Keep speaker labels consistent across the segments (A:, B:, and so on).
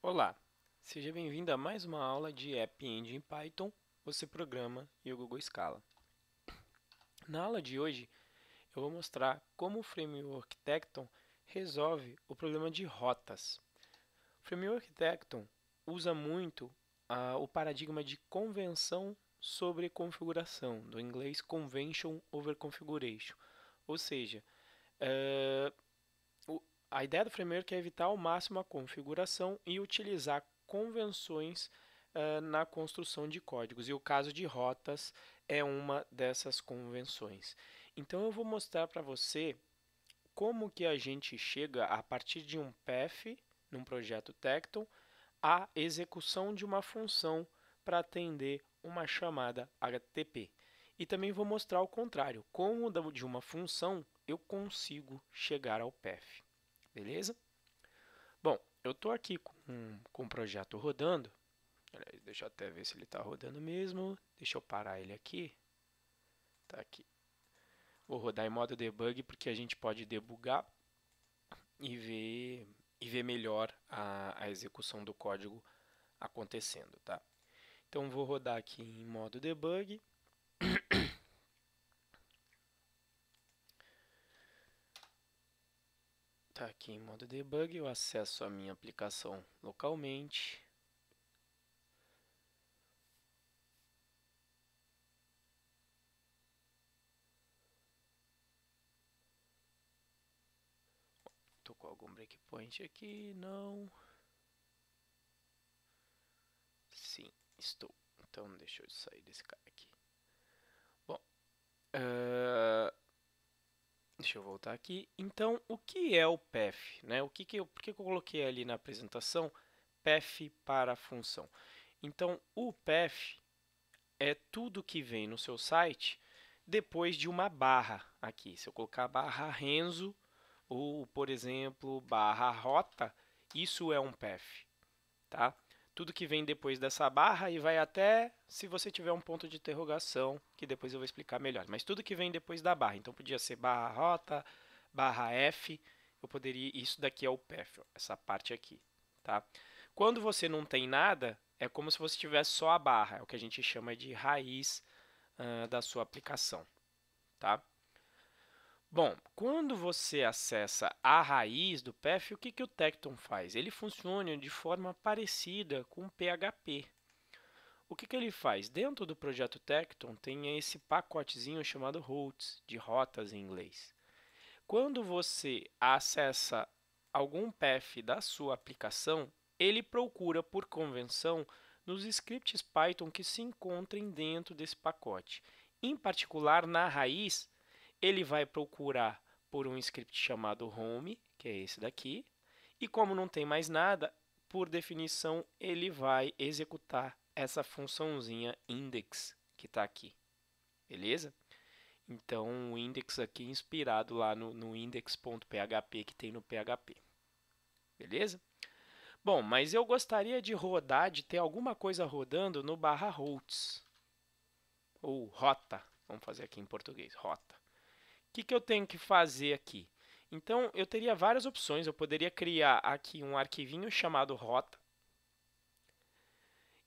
A: Olá, seja bem-vindo a mais uma aula de App Engine Python, você programa e o Google Scala. Na aula de hoje, eu vou mostrar como o Framework Tecton resolve o problema de rotas. O Framework Tecton usa muito o paradigma de convenção sobre configuração, do inglês Convention over Configuration. Ou seja, eh, a ideia do framework é evitar ao máximo a configuração e utilizar convenções na construção de códigos. E o caso de rotas é uma dessas convenções. Então eu vou mostrar para você como que a gente chega a partir de um path num projeto Tecton à execução de uma função para atender uma chamada HTTP. E também vou mostrar o contrário, como de uma função eu consigo chegar ao path. Beleza? Bom, eu estou aqui com o projeto rodando. Aliás, deixa eu até ver se ele está rodando mesmo. Deixa eu parar ele aqui. Tá aqui. Vou rodar em modo debug porque a gente pode debugar e ver melhor a execução do código acontecendo, tá? Então vou rodar aqui em modo debug. Tá aqui em modo debug, eu acesso a minha aplicação localmente. Estou com algum breakpoint aqui? Não. Sim, estou. Então deixa eu sair desse cara aqui. Bom, deixa eu voltar aqui. Então, o que é o path, né? Por que eu coloquei ali na apresentação path para a função? Então, o path é tudo que vem no seu site depois de uma barra aqui. Se eu colocar barra Renzo ou, por exemplo, barra rota, isso é um path, tá? Tudo que vem depois dessa barra e vai até se você tiver um ponto de interrogação, que depois eu vou explicar melhor. Mas tudo que vem depois da barra, então podia ser barra rota, barra F, eu poderia, isso daqui é o path, essa parte aqui, tá? Quando você não tem nada, é como se você tivesse só a barra, é o que a gente chama de raiz da sua aplicação, tá? Bom, quando você acessa a raiz do path, o que o Tecton faz? Ele funciona de forma parecida com o PHP. O que ele faz? Dentro do projeto Tecton tem esse pacotezinho chamado routes, de rotas em inglês. Quando você acessa algum path da sua aplicação, ele procura por convenção nos scripts Python que se encontrem dentro desse pacote. Em particular, na raiz, ele vai procurar por um script chamado home, que é esse daqui, e como não tem mais nada, por definição, ele vai executar essa funçãozinha index que está aqui, beleza? Então, o index aqui é inspirado lá no index.php que tem no PHP, beleza? Bom, mas eu gostaria de rodar, de ter alguma coisa rodando no barra routes, ou rota, vamos fazer aqui em português, rota. O que eu tenho que fazer aqui? Então, eu teria várias opções. Eu poderia criar aqui um arquivinho chamado rota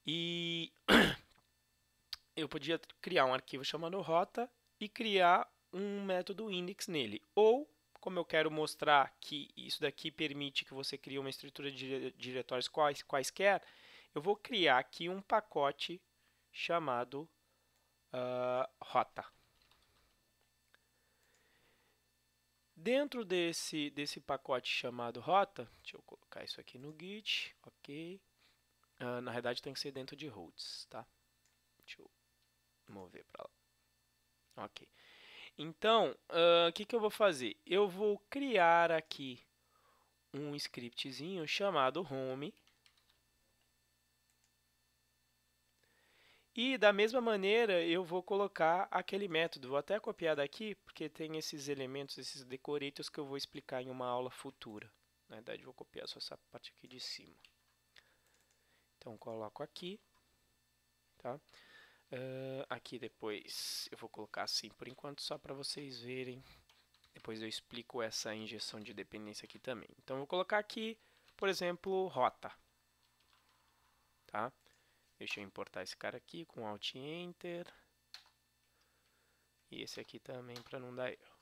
A: e eu podia criar um arquivo chamado rota e criar um método index nele. Ou, como eu quero mostrar que isso daqui permite que você crie uma estrutura de diretórios quaisquer, eu vou criar aqui um pacote chamado rota. Dentro desse pacote chamado rota, deixa eu colocar isso aqui no Git, ok. Na verdade tem que ser dentro de routes, tá? Deixa eu mover para lá. Ok. Então, o que eu vou fazer? Eu vou criar aqui um scriptzinho chamado home. E da mesma maneira eu vou colocar aquele método. Vou até copiar daqui, porque tem esses elementos, esses decorators que eu vou explicar em uma aula futura. Na verdade, vou copiar só essa parte aqui de cima. Então, coloco aqui, tá? Aqui depois eu vou colocar assim por enquanto só para vocês verem. Depois eu explico essa injeção de dependência aqui também. Então eu vou colocar aqui, por exemplo, rota. tá? Deixa eu importar esse cara aqui com Alt e Enter. E esse aqui também para não dar erro.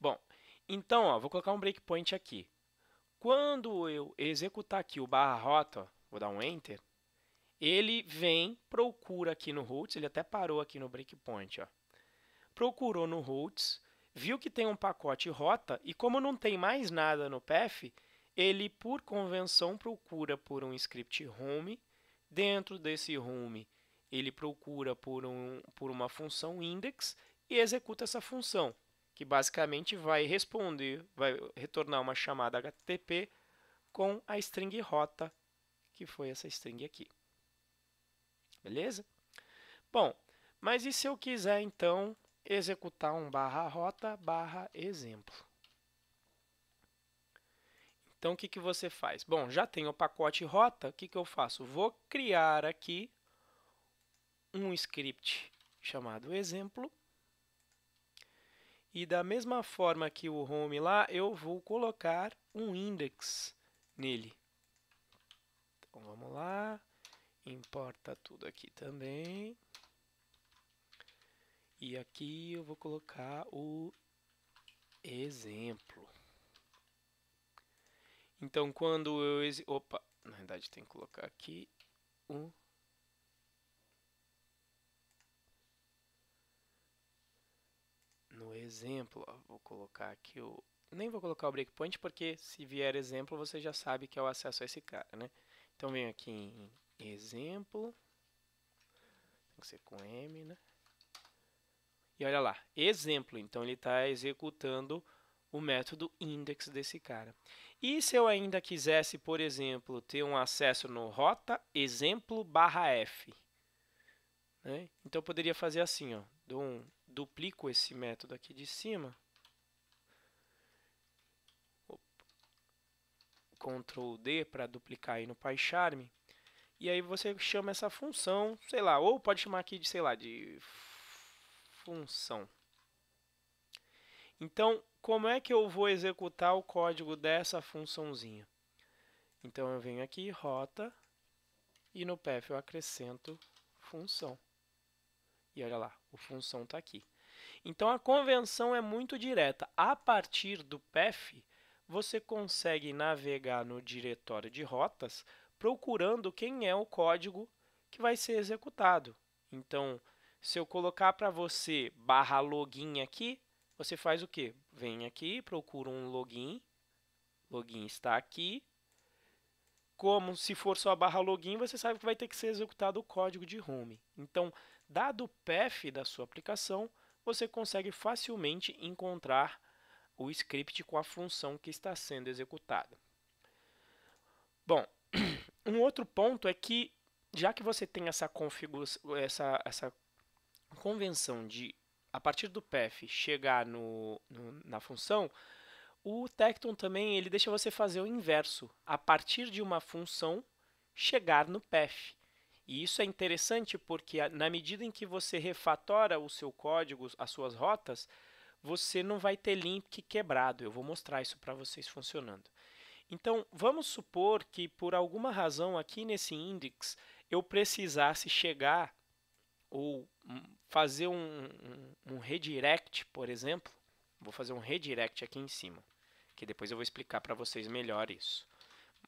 A: Bom, então, ó, vou colocar um breakpoint aqui. Quando eu executar aqui o barra rota, ó, vou dar um Enter, ele vem, procura aqui no roots, ele até parou aqui no breakpoint, ó. Procurou no roots, viu que tem um pacote rota e como não tem mais nada no path, ele por convenção procura por um script home. Dentro desse home, ele procura por uma função index e executa essa função, que basicamente vai responder, vai retornar uma chamada HTTP com a string rota, que foi essa string aqui. Beleza? Bom, mas e se eu quiser então executar um barra rota barra exemplo? Então, o que você faz? Bom, já tenho o pacote rota, o que eu faço? Vou criar aqui um script chamado exemplo. E da mesma forma que o home lá, eu vou colocar um index nele. Então, vamos lá. Importa tudo aqui também. E aqui eu vou colocar o exemplo. Então, quando eu... Opa, na verdade tem que colocar aqui o... No exemplo, ó, vou colocar aqui o... Nem vou colocar o breakpoint, porque se vier exemplo, você já sabe que é o acesso a esse cara, né? Então, venho aqui em exemplo. Tem que ser com M, né? E olha lá, exemplo. Então, ele está executando o método index desse cara. E se eu ainda quisesse, por exemplo, ter um acesso no rota exemplo barra F, né? Então eu poderia fazer assim, ó, duplico esse método aqui de cima, Ctrl D para duplicar aí no PyCharm, e aí você chama essa função, sei lá, ou pode chamar aqui de, sei lá, de função. Então, como é que eu vou executar o código dessa funçãozinha? Então, eu venho aqui, rota, e no path eu acrescento função. E olha lá, o função está aqui. Então, a convenção é muito direta. A partir do path, você consegue navegar no diretório de rotas, procurando quem é o código que vai ser executado. Então, se eu colocar para você barra login aqui, você faz o quê? Vem aqui, procura um login, login está aqui. Como se for só barra login, você sabe que vai ter que ser executado o código de home. Então, dado o path da sua aplicação, você consegue facilmente encontrar o script com a função que está sendo executada. Bom, um outro ponto é que, já que você tem essa convenção de, a partir do path, chegar na função, o Tecton também ele deixa você fazer o inverso. A partir de uma função, chegar no path. E isso é interessante porque, na medida em que você refatora o seu código, as suas rotas, você não vai ter link quebrado. Eu vou mostrar isso para vocês funcionando. Então, vamos supor que, por alguma razão, aqui nesse index, eu precisasse chegar ou fazer um redirect, por exemplo. Vou fazer um redirect aqui em cima, que depois eu vou explicar para vocês melhor isso.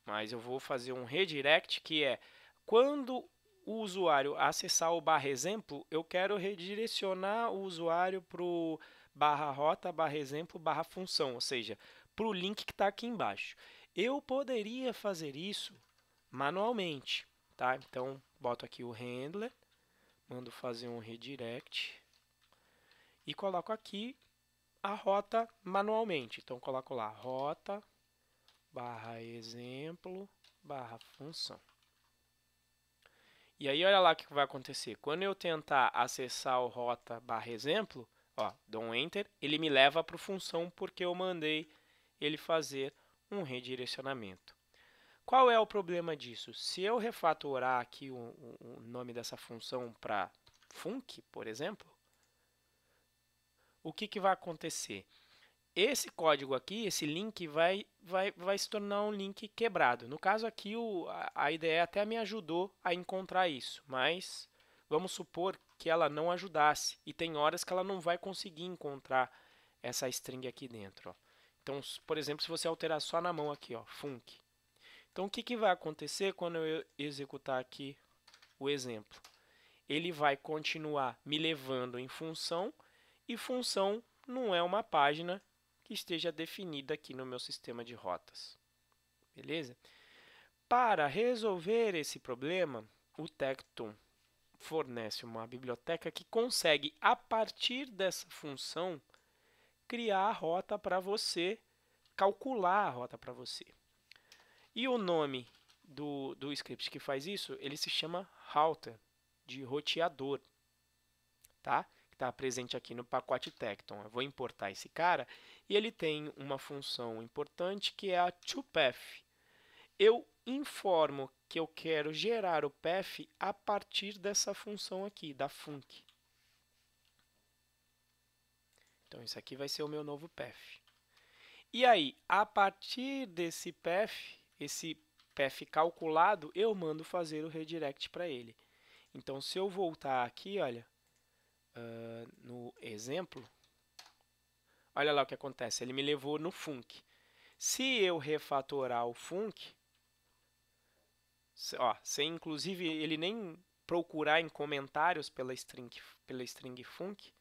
A: Mas eu vou fazer um redirect, que é quando o usuário acessar o barra exemplo, eu quero redirecionar o usuário para o barra rota, barra exemplo, barra função, ou seja, para o link que está aqui embaixo. Eu poderia fazer isso manualmente, tá? Então, boto aqui o handler, mando fazer um redirect e coloco aqui a rota manualmente. Então, coloco lá rota, barra exemplo, barra função. E aí, olha lá o que vai acontecer. Quando eu tentar acessar o rota barra exemplo, ó, dou um Enter, ele me leva para a função porque eu mandei ele fazer um redirecionamento. Qual é o problema disso? Se eu refatorar aqui o nome dessa função para func, por exemplo, o que vai acontecer? esse código aqui, esse link vai se tornar um link quebrado. No caso aqui, a IDE até me ajudou a encontrar isso, mas vamos supor que ela não ajudasse e tem horas que ela não vai conseguir encontrar essa string aqui dentro. Ó. Então, por exemplo, se você alterar só na mão aqui, ó, func. Então, o que vai acontecer quando eu executar aqui o exemplo? Ele vai continuar me levando em função e função não é uma página que esteja definida aqui no meu sistema de rotas. Beleza? Para resolver esse problema, o Tecton fornece uma biblioteca que consegue, a partir dessa função, criar a rota para você, calcular a rota para você. E o nome do script que faz isso, ele se chama router, de roteador, tá? Que está presente aqui no pacote Tecton. Eu vou importar esse cara e ele tem uma função importante que é a toPath. Eu informo que eu quero gerar o path a partir dessa função aqui, da func. Então, isso aqui vai ser o meu novo path. E aí, a partir desse path, esse path calculado, eu mando fazer o redirect para ele. Então, se eu voltar aqui, olha, no exemplo, olha lá o que acontece. Ele me levou no func. Se eu refatorar o func, ó, sem inclusive ele nem procurar em comentários pela string func,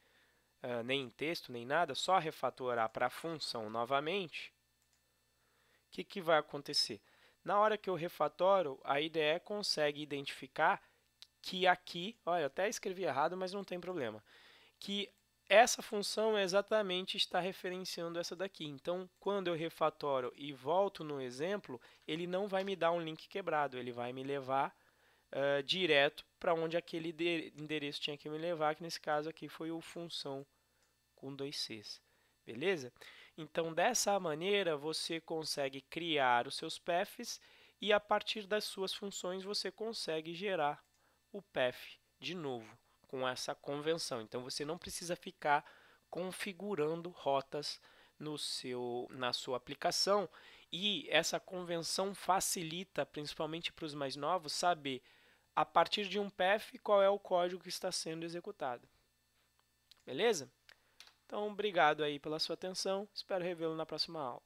A: nem em texto, nem nada, só refatorar para a função novamente, o que vai acontecer? Na hora que eu refatoro, a IDE consegue identificar que aqui, olha, até escrevi errado, mas não tem problema, que essa função exatamente está referenciando essa daqui. Então, quando eu refatoro e volto no exemplo, ele não vai me dar um link quebrado, ele vai me levar direto para onde aquele endereço tinha que me levar, que nesse caso aqui foi o função com 2 Cs. Beleza? Então, dessa maneira, você consegue criar os seus paths e, a partir das suas funções, você consegue gerar o path de novo, com essa convenção. Então, você não precisa ficar configurando rotas na sua aplicação. E essa convenção facilita, principalmente para os mais novos, saber, a partir de um path, qual é o código que está sendo executado. Beleza? Então, obrigado aí pela sua atenção. Espero revê-lo na próxima aula.